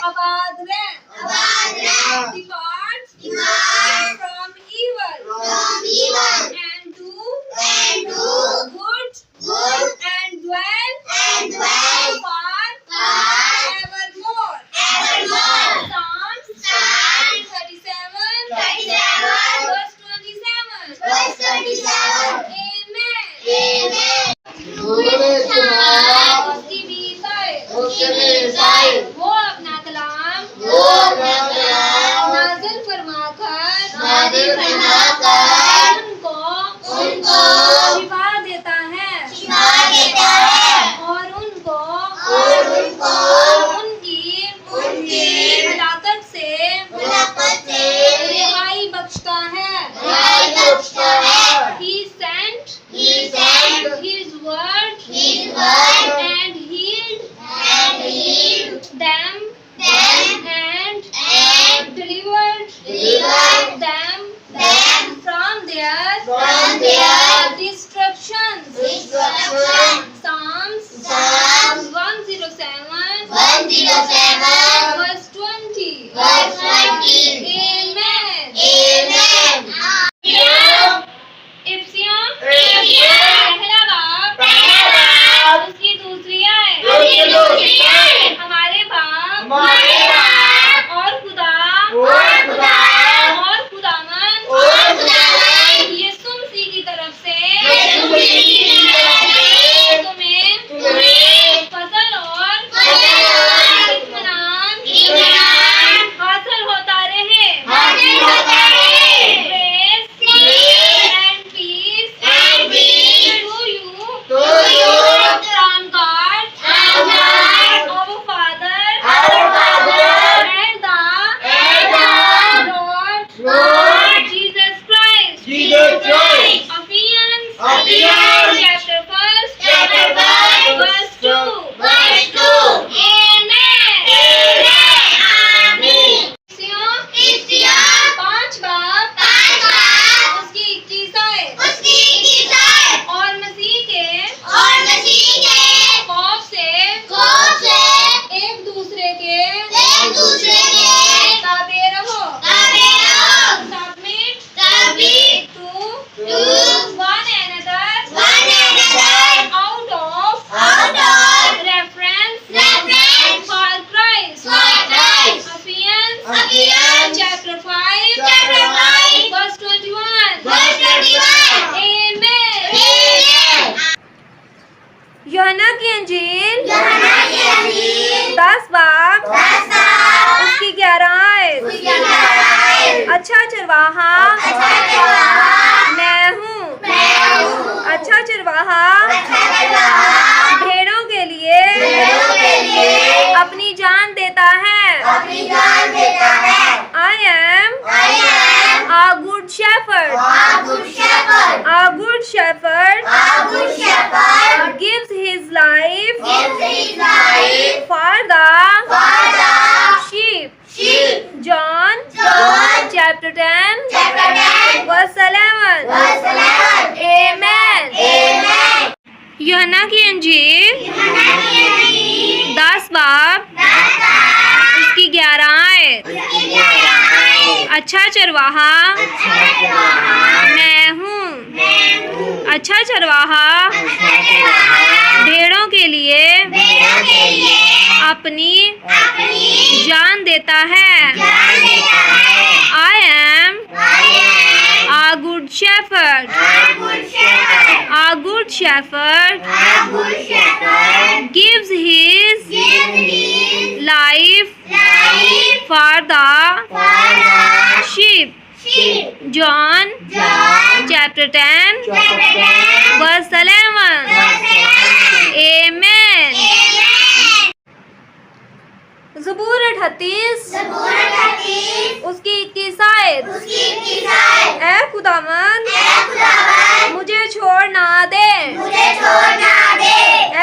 आबाद रहे, depart from evil and do good and dwell forevermore. Psalms 37 verse 27. Amen. उसकी बीसाए वो अपना कलाम नाज़िल फरमाकर उनको शिफा देता है और उनको उनकी हलाकत से रिहाई बख्शता है। He sent his word and healed them and delivered them from their destructions. Psalms 107 verse 20. Amen. इफ्सियों पहला बाब उसकी दूसरी आयत। हमारे बाप और खुदा और खुदावन यीशु मसीह की तरफ से तुम्हें फजल और इत्मीनान हासिल होता रहे। यूहन्ना की अंजील 10 बाब उसकी 11 आयत। अच्छा चरवाहा मैं हूँ। अच्छा चरवाहा भेड़ों के लिए अपनी जान देता है। I am a good shepherd. A good shepherd gives his life for the sheep. John chapter 10 verse 11. Amen. यूहन्ना की अंजील 10 बाब उसकी 11 आयत। अच्छा चरवाहा मैं हूँ। अच्छा चरवाहा भेड़ों के लिए अपनी जान देता है। I am a good shepherd. A good shepherd gives his life for the sheep. John chapter 10 verse 11. Amen. ज़बूर 38 उसकी 21 आयत। ऐ खुदावन मुझे छोड़ ना दे।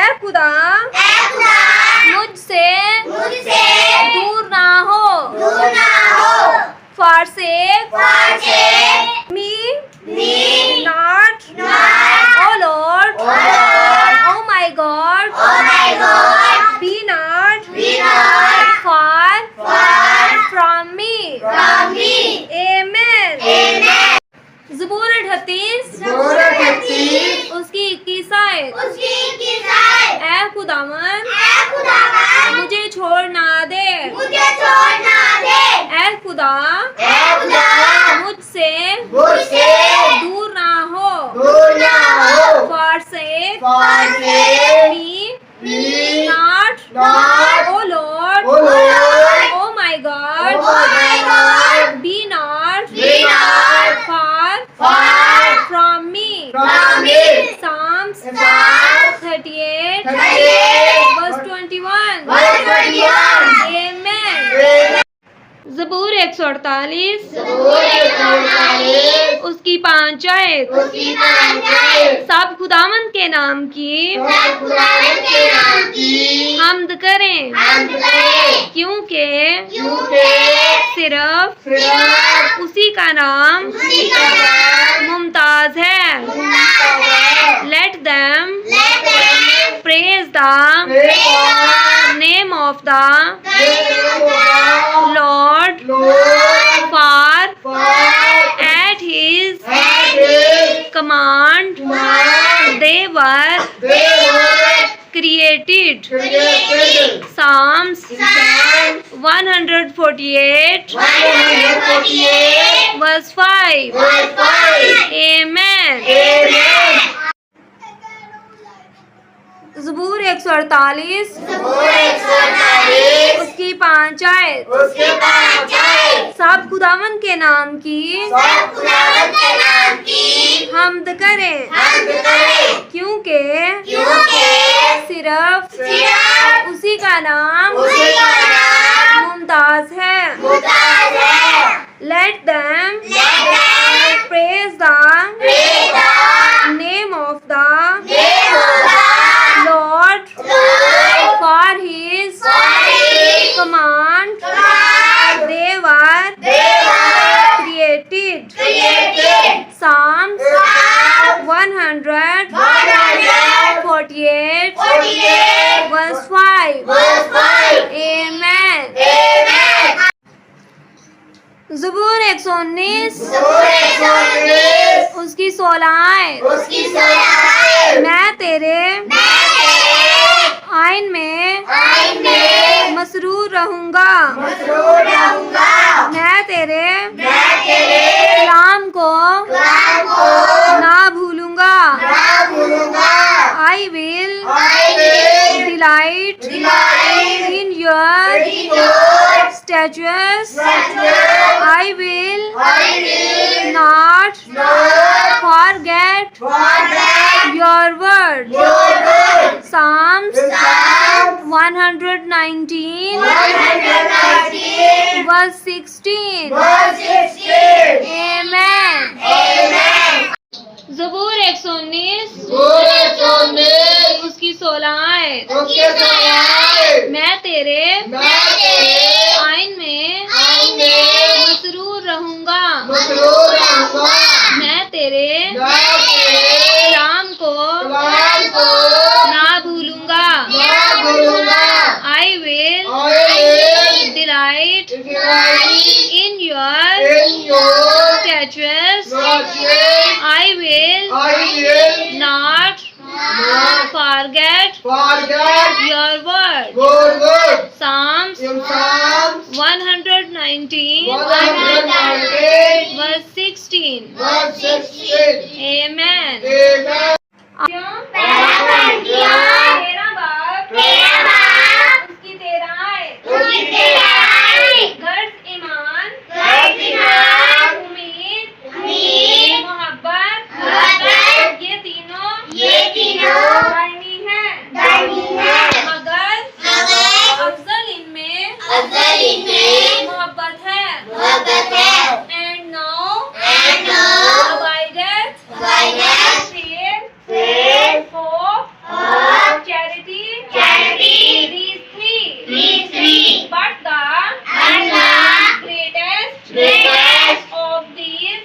ऐ खुदा मुझसे दूर ना हो। Forsake me not, oh Lord, oh my God, be not far मुझसे दूर ना हो। Forsake me not, O Lord, oh my God, be not far from me. Psalms 38 verse 21. Amen. ज़बूर 148 उसकी 5 आयत। सब खुदावंद के नाम की हम्द करें, क्योंकि सिर्फ उसी का नाम मुमताज है। Let them praise the name of the Lord, for at his command they were created. Psalms 148 verse 5. Amen. ज़बूर 148 उसकी 5 आयत। सब खुदावंद के नाम की हम्द करें, क्योंकि सिर्फ उसी का नाम मुमताज है। Let them praise the name of the Lord, for his command they were created. Psalms 148 verse 5. Amen. ज़बूर 119 उसकी 16 आयत। मैं तेरे आइन में मसरूर रहूंगा। मैं तेरे कलाम को ना भूलूंगा। I will delight in your statutes. I will not forget your word. Psalms 119 verse 16. Amen. ज़बूर 119 उसकी 16 आयत। मैं तेरे आइन में मसरूर रहूंगा। मैं तेरे कलाम को ना भूलूंगा। I will delight in your statutes. I will not forget your word. Psalms 119 verse 16. Amen. तेरा बाप उसकी 13 आयत। गर्ज ईमान उम्मीद मोहब्बत ये तीनों दायमी हैं, मगर अफजल इनमें मोहब्बत है। And now abideth faith, hope, charity, these three. But the greatest of these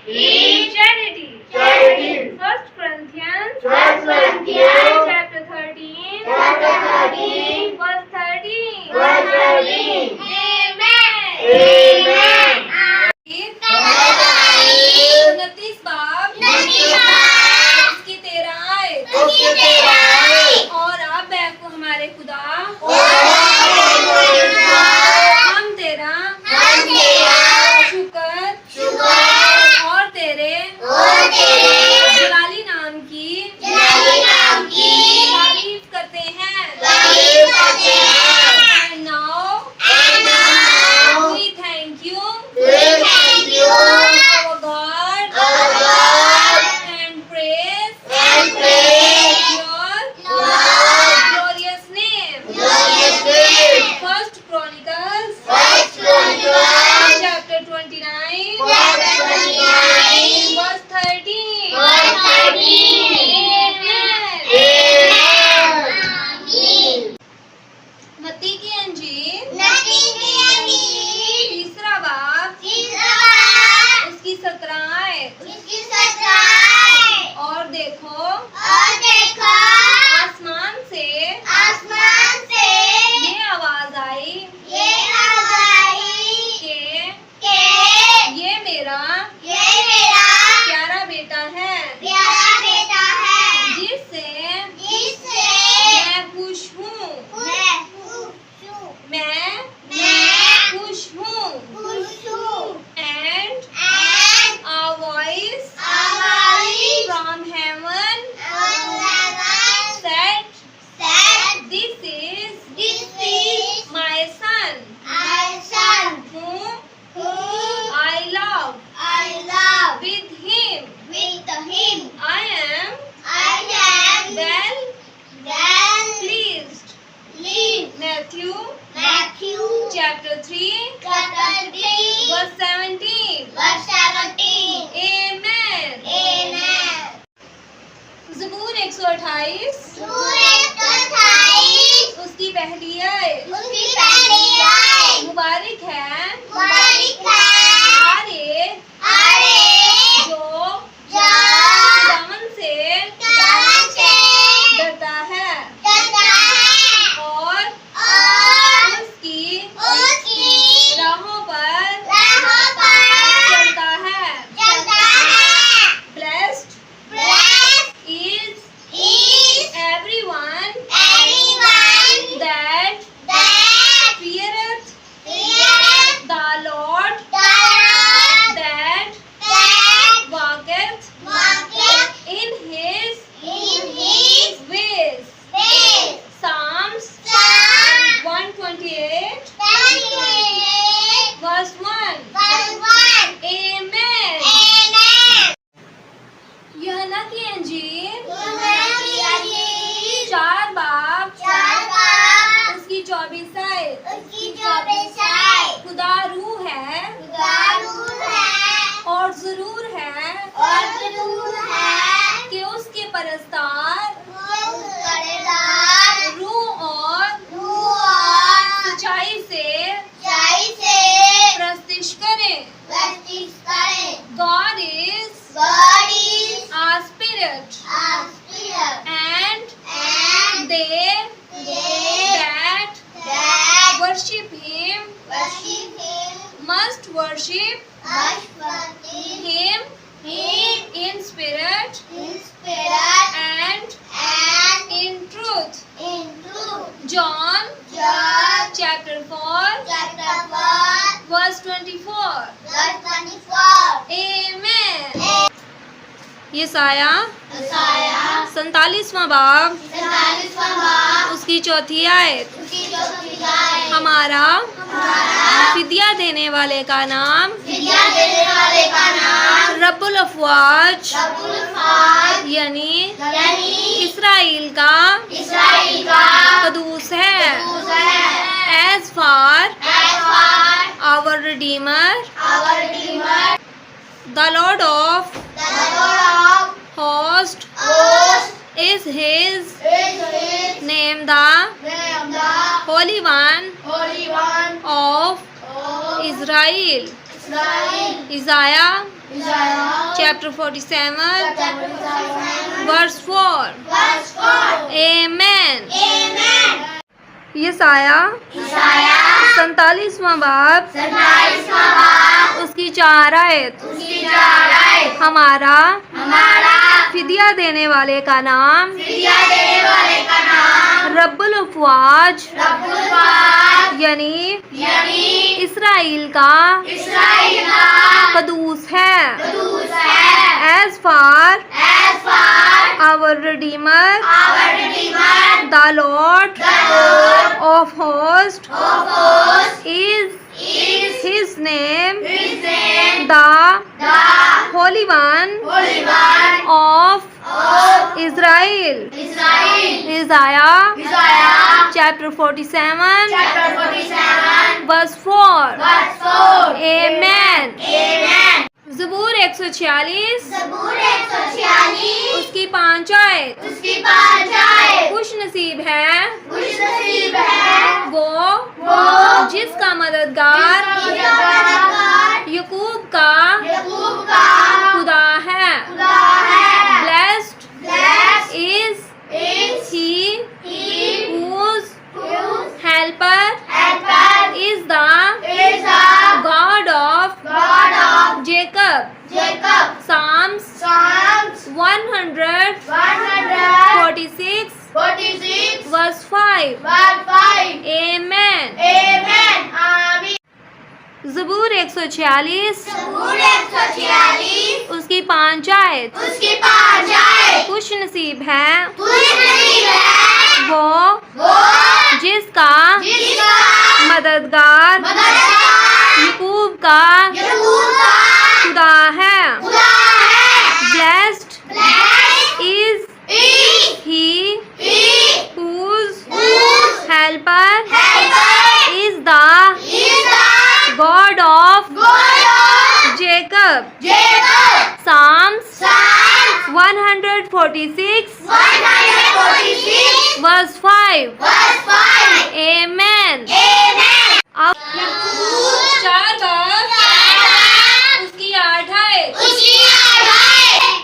is charity. 1 Corinthians chapter 13 verse 13. नटी की अंजीर तीसरा बाब उसकी 17 आयत। और देखो आसमान से ये आवाज आई कि ये मेरा प्यारा बेटा है जिससे मैं खुश हूँ। मैं खुश हूँ। And a voice from heaven said, This is my son whom I love. With him I am well pleased. Matthew chapter 3 verse 17. Amen. ज़बूर 128 उसकी पहली आयत। मुबारक है आरे जो खुदावन से डरता है और उसकी राहों पर चलता है। Blessed is everyone that feareth the Lord, that walketh in his ways. Psalms 128 verse 1. Amen. यूहन्ना की अंजीर 4 बाब उसकी 24 आयत। खुदा रूह है और जरूर है कि उसके परस्तार रूह और सच्चाई से प्रस्तिश करें। God is a spirit, and they that worship him must worship him in spirit and in truth. John chapter 4 verse 24. Amen. यसाया 47वां बाब उसकी 4 आयत। हमारा फिदिया देने वाले का नाम रब्बुल अफ़वाज यानी इसराइल का कदूस है। As far our Redeemer, the Lord of hosts is his name, the Holy One of Israel. Isaiah chapter 47 verse 4. Amen. यसाया 47वां बाब उसकी 4 आयत। हमारा फिदिया देने वाले का नाम रब्बुल अफ़वाज यानी इसराइल का कदूस है। As far our Redeemer, the Lord of hosts is his name, the Holy One of Israel. Isaiah chapter 47 verse 4. Amen. ज़बूर 146 उसकी 5 आयत। खुश नसीब है वो जिसका मददगार यकूब का खुदा है। Blessed is he whose helper is the God of Jacob. Psalms 146 verse 5. Amen. ज़बूर 146 उसकी 5 आयत। खुश नसीब है वो जिसका मददगार यकूब का खुदा है। Blessed is he whose helper is the God of Jacob. Psalms 146 verse 5. Amen. अब 4 बार उसकी 8 आयत।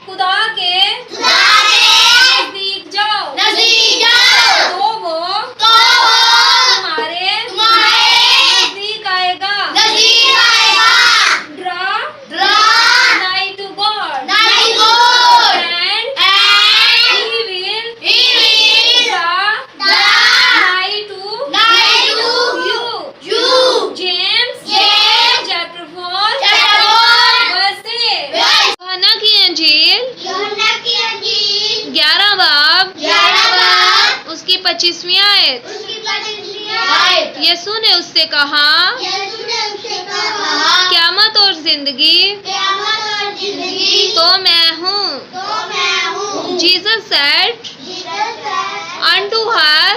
खुदा के नजदीक जाओ तो वो तुम्हारे नजदीक आएगा। Draw nigh to God and he will draw nigh to you. James chapter 4 verse 8. यूहन्ना की अंजील 11 बाब उसकी 25वीं आयत। यीशु ने उससे कहा क़यामत और जिंदगी तो मैं हूँ। Jesus said unto her,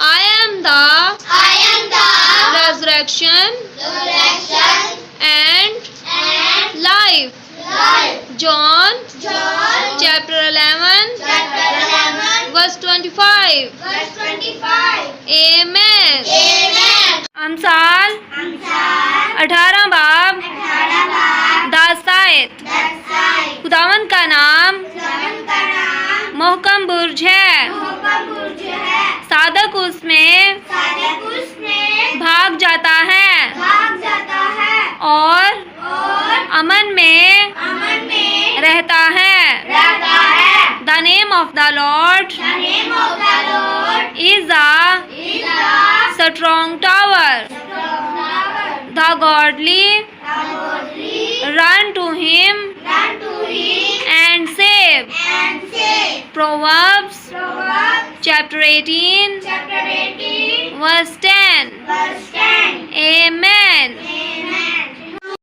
I am the resurrection and life. John chapter 11 verse 25. Amen. अमसाल 18 बाब 10 आयत। खुदावंद का नाम मोहकम बुर्ज है, सादक उसमें भाग जाता है और अमन में रहता है। The name of the Lord is a strong tower. The godly run to him and save. Proverbs chapter 18 verse 10. Amen.